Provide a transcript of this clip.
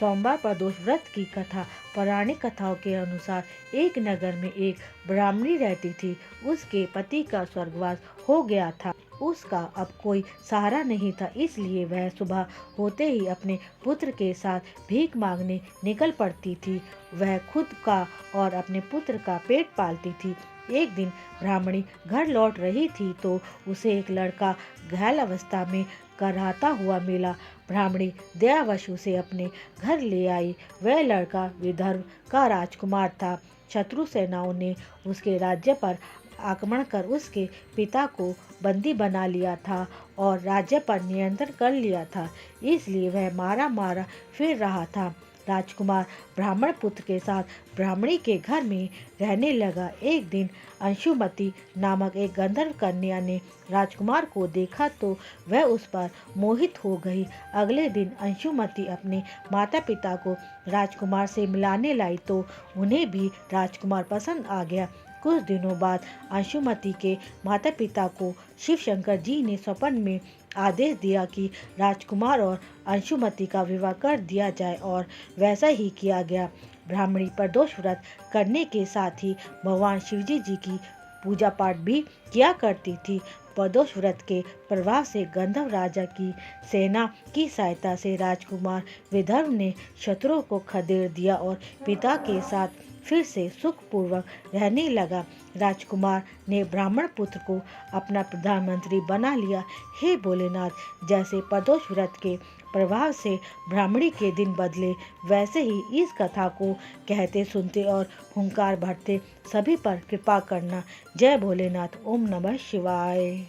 सोमवार प्रदोष व्रत की कथा। पौराणिक कथाओं के अनुसार एक नगर में एक ब्राह्मणी रहती थी। उसके पति का स्वर्गवास हो गया था। उसका अब कोई सहारा नहीं था, इसलिए वह सुबह होते ही अपने पुत्र के साथ भीख मांगने निकल पड़ती थी। वह खुद का और अपने पुत्र का पेट पालती थी। एक दिन ब्राह्मणी घर लौट रही थी तो उसे एक लड़का घायल अवस्था में कराहता हुआ मिला। ब्राह्मणी दयावश उसे अपने घर ले आई। वह लड़का विदर्भ का राजकुमार था। शत्रु सेनाओं ने उसके राज्य पर आक्रमण कर उसके पिता को बंदी बना लिया था और राज्य पर नियंत्रण कर लिया था, इसलिए वह मारा मारा फिर रहा था। राजकुमार ब्राह्मण पुत्र के साथ ब्राह्मणी के घर में रहने लगा। एक दिन अंशुमती नामक एक गंधर्व कन्या ने राजकुमार को देखा तो वह उस पर मोहित हो गई। अगले दिन अंशुमती अपने माता पिता को राजकुमार से मिलाने लाई तो उन्हें भी राजकुमार पसंद आ गया। कुछ दिनों बाद अंशुमती के माता पिता को शिव शंकर जी ने स्वप्न में आदेश दिया कि राजकुमार और अंशुमती का विवाह कर दिया जाए और वैसा ही किया गया। ब्राह्मणी प्रदोष व्रत करने के साथ ही भगवान शिवजी जी की पूजा पाठ भी किया करती थी। प्रदोष व्रत के प्रभाव से गंधर्व राजा की सेना की सहायता से राजकुमार विदर्भ ने शत्रुओं को खदेड़ दिया और पिता के साथ फिर से सुखपूर्वक रहने लगा। राजकुमार ने ब्राह्मण पुत्र को अपना प्रधानमंत्री बना लिया। हे भोलेनाथ, जैसे प्रदोष व्रत के प्रभाव से ब्राह्मणी के दिन बदले, वैसे ही इस कथा को कहते सुनते और हुंकार भरते सभी पर कृपा करना। जय भोलेनाथ। ओम नमः शिवाय।